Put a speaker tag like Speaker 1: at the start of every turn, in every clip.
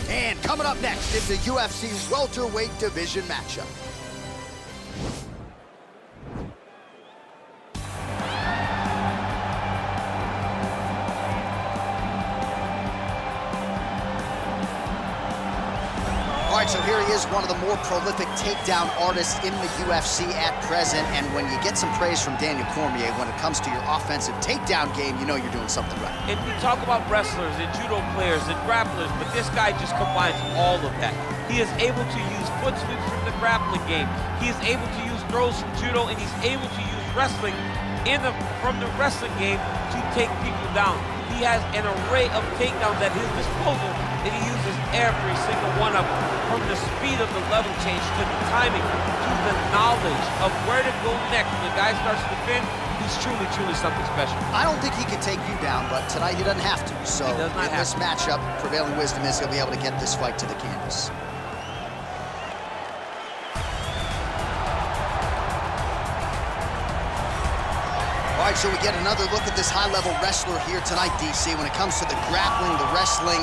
Speaker 1: And coming up next is the UFC welterweight division matchup. All right, so here he is, one of the more prolific takedown artists in the UFC at present. And when you get some praise from Daniel Cormier when it comes to your offensive takedown game, you know you're doing something right.
Speaker 2: And we talk about wrestlers and judo players and grapplers, but this guy just combines all of that. He is able to use foot sweeps from the grappling game. He is able to use throws from judo, and he's able to use wrestling from the wrestling game to take people down. He has an array of takedowns at his disposal, and he uses every single one of them, from the speed of the level change to the timing to the knowledge of where to go next. When the guy starts to defend, he's truly, truly something special.
Speaker 1: I don't think he can take you down, but tonight he doesn't have to. So in this matchup, prevailing wisdom is he'll be able to get this fight to the canvas. All right, so we get another look at this high-level wrestler here tonight, DC. When it comes to the grappling, the wrestling,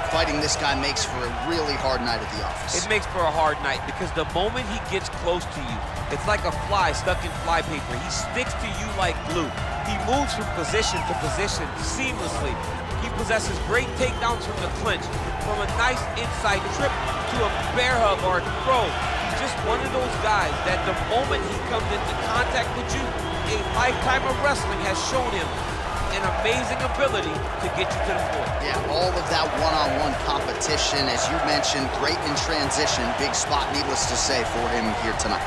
Speaker 1: fighting this guy makes for a really hard night at the office.
Speaker 2: It makes for a hard night because the moment he gets close to you, it's like a fly stuck in flypaper. He sticks to you like glue. He moves from position to position seamlessly. He possesses great takedowns from the clinch, from a nice inside trip to a bear hug or a throw. He's just one of those guys that the moment he comes into contact with you, a lifetime of wrestling has shown him an amazing ability to get you to the floor.
Speaker 1: Yeah, all of that one-on-one competition, as you mentioned, great in transition. Big spot, needless to say, for him here tonight.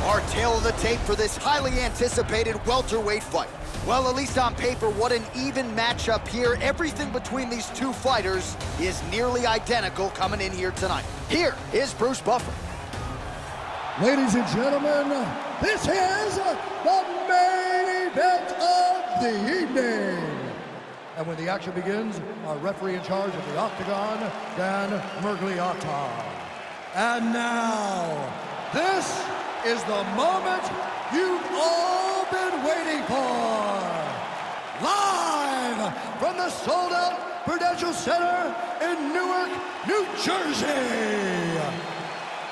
Speaker 1: Our tale of the tape for this highly anticipated welterweight fight. Well, at least on paper, what an even matchup here. Everything between these two fighters is nearly identical coming in here tonight. Here is Bruce Buffer.
Speaker 3: Ladies and gentlemen, this is the main event of the evening. And when the action begins, our referee in charge of the Octagon, Dan Mergliotta. And now, this is the moment you've all been waiting for. Live from the sold-out Prudential Center in Newark, New Jersey.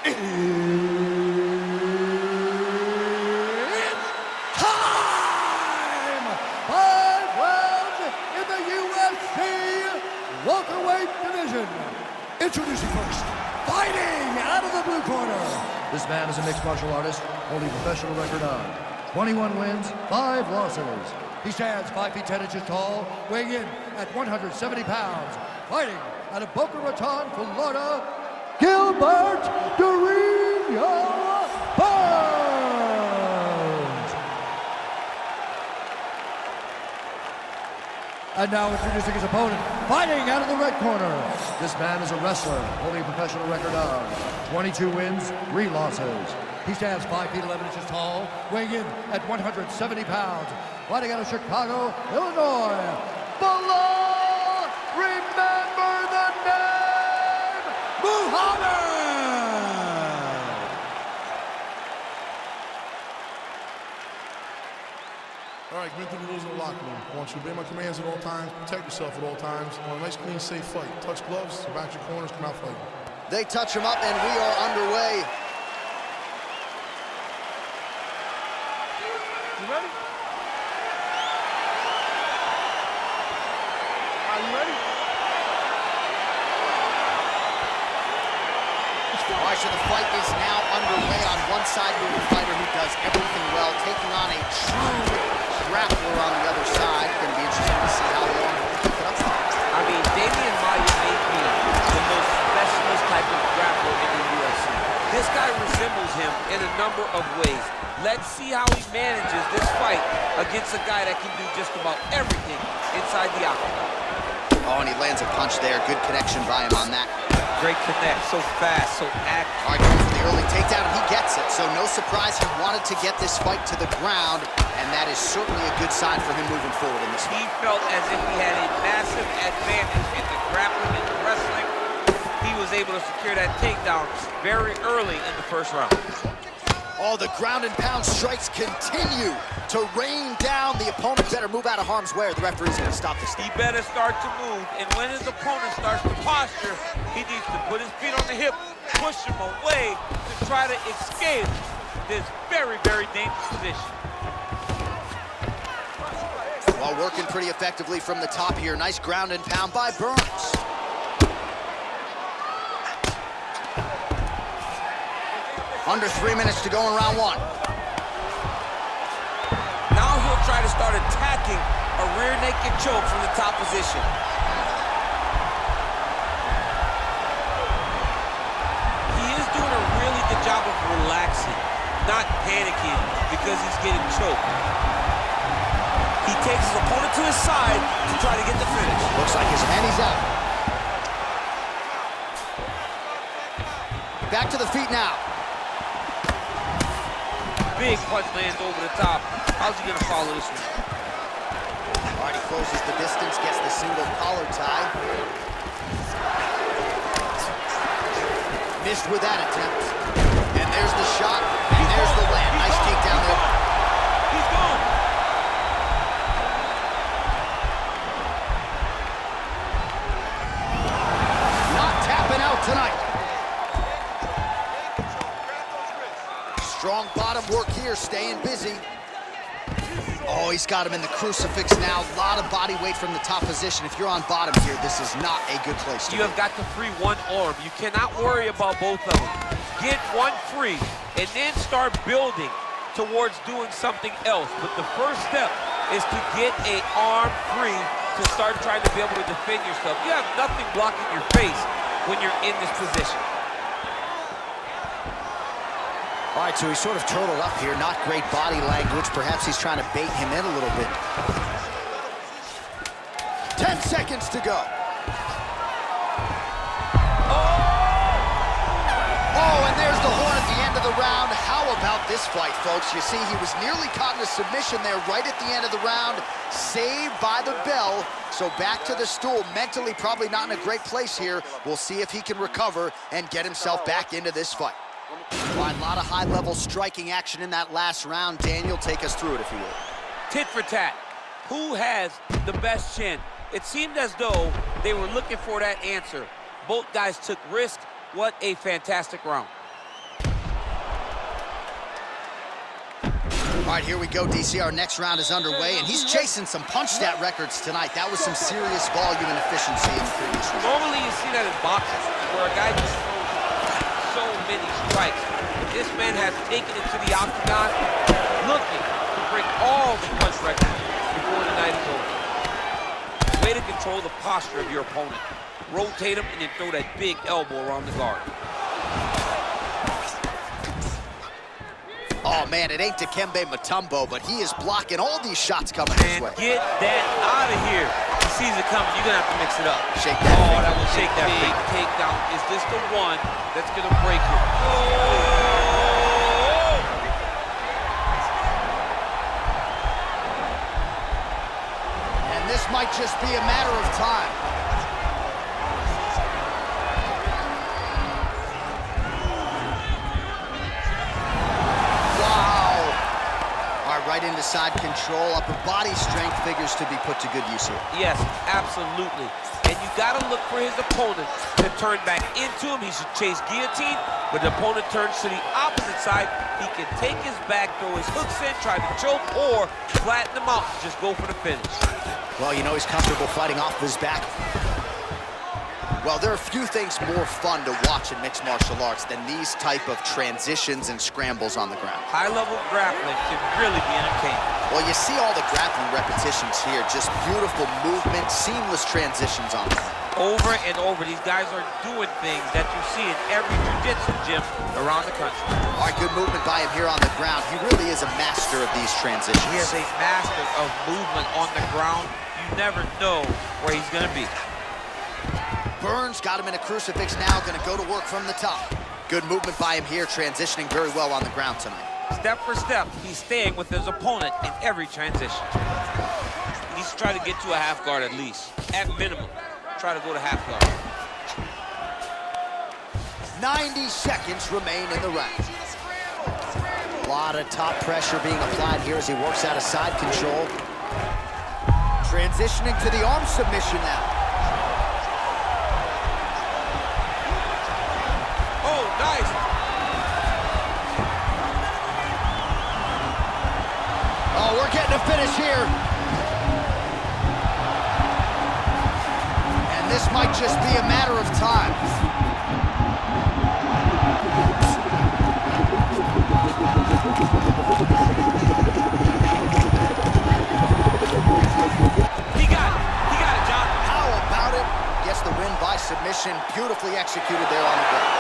Speaker 3: It's time! 5 rounds in the UFC welterweight division. Introducing first, fighting out of the blue corner. This man is a mixed martial artist, holding a professional record of 21 wins, 5 losses. He stands 5 feet 10 inches tall, weighing in at 170 pounds, fighting out of Boca Raton, Florida, Gilbert Burns. And now introducing his opponent, fighting out of the red corner. This man is a wrestler, holding a professional record of 22 wins, 3 losses. He stands 5 feet 11 inches tall, weighing in at 170 pounds, fighting out of Chicago, Illinois. Bilal, remember the name, Muhammad!
Speaker 4: All right, been through the rules in the locker room. I want you to obey my commands at all times, protect yourself at all times. I want a nice, clean, safe fight. Touch gloves, back your corners, come out fighting.
Speaker 1: They touch him up, and we are underway.
Speaker 4: You ready? Are you ready?
Speaker 1: All right, so the fight is now underway. On one side, we have a fighter who does everything well, taking on a true grappler on the other side. Going to be interesting to see how long he can keep it up for.
Speaker 2: I mean, I may be the most specialist type of grappler in the UFC. This guy resembles him in a number of ways. Let's see how he manages this fight against a guy that can do just about everything inside the octagon.
Speaker 1: Oh, and he lands a punch there. Good connection by him on that.
Speaker 2: Great connect, so fast, so active.
Speaker 1: All right, going for the early takedown, and he gets it. So no surprise he wanted to get this fight to the ground, and that is certainly a good sign for him moving forward in this fight.
Speaker 2: He felt as if he had a massive advantage in the grappling and the wrestling. He was able to secure that takedown very early in the first round.
Speaker 1: Oh, the ground and pound strikes continue to rain down. The opponent better move out of harm's way or the referee's going to stop this.
Speaker 2: He better start to move, and when his opponent starts to posture, he needs to put his feet on the hip, push him away to try to escape this very, very dangerous position.
Speaker 1: While working pretty effectively from the top here. Nice ground and pound by Burns. Under 3 minutes to go in round one.
Speaker 5: Now he'll try to start attacking a rear naked choke from the top position. He is doing a really good job of relaxing, not panicking because he's getting choked. He takes his opponent to his side to try to get the finish.
Speaker 1: Looks like and he's out. Back to the feet now.
Speaker 2: Big punch lands over the top. How's he gonna follow this one?
Speaker 1: All right, he closes the distance, gets the single collar tie. Missed with that attempt. And there's the shot, and there's the land. Nice takedown there.
Speaker 2: He's gone.
Speaker 1: Not tapping out tonight. Strong bottom work here, staying busy. Oh, he's got him in the crucifix now. A lot of body weight from the top position. If you're on bottom here, this is not a good place to be.
Speaker 2: You have got to free one arm. You cannot worry about both of them. Get one free, and then start building towards doing something else. But the first step is to get an arm free to start trying to be able to defend yourself. You have nothing blocking your face when you're in this position.
Speaker 1: All right, so he's sort of turtled up here. Not great body language. Perhaps he's trying to bait him in a little bit. 10 seconds to go. Oh, and there's the horn at the end of the round. How about this fight, folks? You see, he was nearly caught in a submission there right at the end of the round. Saved by the bell. So back to the stool. Mentally probably not in a great place here. We'll see if he can recover and get himself back into this fight. All right, a lot of high-level striking action in that last round. Daniel, take us through it, if you will.
Speaker 2: Tit for tat. Who has the best chin? It seemed as though they were looking for that answer. Both guys took risk. What a fantastic round.
Speaker 1: All right, here we go, DC. Our next round is underway, and he's chasing some punch stat records tonight. That was some serious volume and efficiency in the previous round.
Speaker 2: Normally you see that in boxing, where a guy just throws so many strikes. But this man has taken it to the octagon, looking to break all the punch records before the night is over. Way to control the posture of your opponent. Rotate him and then throw that big elbow around the guard.
Speaker 1: Oh, man, it ain't Dikembe Mutombo, but he is blocking all these shots coming his
Speaker 2: And
Speaker 1: way.
Speaker 2: get that out of here. He sees it coming. You're going to have to mix it up.
Speaker 1: Shake that
Speaker 2: Oh,
Speaker 1: finger.
Speaker 2: that was shake that big takedown. Is this the one that's going to break it? Oh!
Speaker 1: And this might just be a matter of time. Right into side control. Upper body strength figures to be put to good use here.
Speaker 2: Yes, absolutely. And you got to look for his opponent to turn back into him. He should chase guillotine, but the opponent turns to the opposite side. He can take his back, throw his hooks in, try to choke, or flatten him out. Just go for the finish.
Speaker 1: Well, you know he's comfortable fighting off his back. Well, there are few things more fun to watch in mixed martial arts than these type of transitions and scrambles on the ground.
Speaker 2: High-level grappling can really be entertaining.
Speaker 1: Well, you see all the grappling repetitions here. Just beautiful movement, seamless transitions on the ground.
Speaker 2: Over and over, these guys are doing things that you see in every jiu-jitsu gym around the country.
Speaker 1: All right, good movement by him here on the ground. He really is a master of these transitions.
Speaker 2: He is a master of movement on the ground. You never know where he's going to be.
Speaker 1: Burns got him in a crucifix now, going to go to work from the top. Good movement by him here, transitioning very well on the ground tonight.
Speaker 2: Step for step, he's staying with his opponent in every transition. He needs to try to get to a half guard at least. At minimum, try to go to half guard.
Speaker 1: 90 seconds remain in the round. lot of top pressure being applied here as he works out of side control. Transitioning to the arm submission now.
Speaker 5: Oh, nice.
Speaker 1: Oh, we're getting a finish here. And this might just be a matter of time.
Speaker 5: He got it, John.
Speaker 1: How about it? Gets the win by submission. Beautifully executed there on the ground.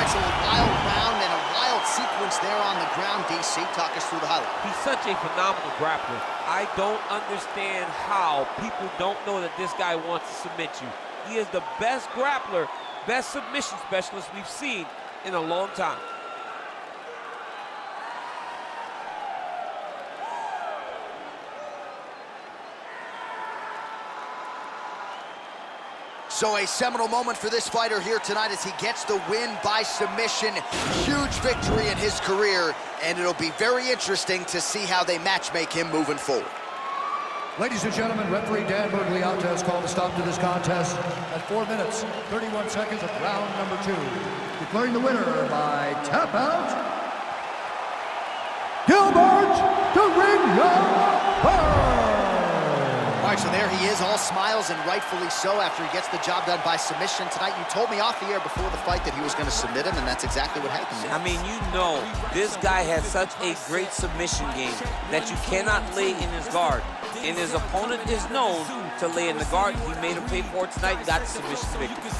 Speaker 1: It's a wild round and a wild sequence there on the ground. DC, talk us through the highlight.
Speaker 2: He's such a phenomenal grappler. I don't understand how people don't know that this guy wants to submit you. He is the best grappler, best submission specialist we've seen in a long time.
Speaker 1: So a seminal moment for this fighter here tonight as he gets the win by submission. Huge victory in his career, and it'll be very interesting to see how they matchmake him moving forward.
Speaker 3: Ladies and gentlemen, referee Dan Bergliata has called a stop to this contest at 4 minutes, 31 seconds of round number 2. Declaring the winner by tap out, Gilbert the
Speaker 1: All right, so there he is, all smiles and rightfully so after he gets the job done by submission tonight. You told me off the air before the fight that he was going to submit him, and that's exactly what happened.
Speaker 5: I mean, you know, this guy has such a great submission game that you cannot lay in his guard. And his opponent is known to lay in the guard. He made him pay for it tonight and got the submission victory.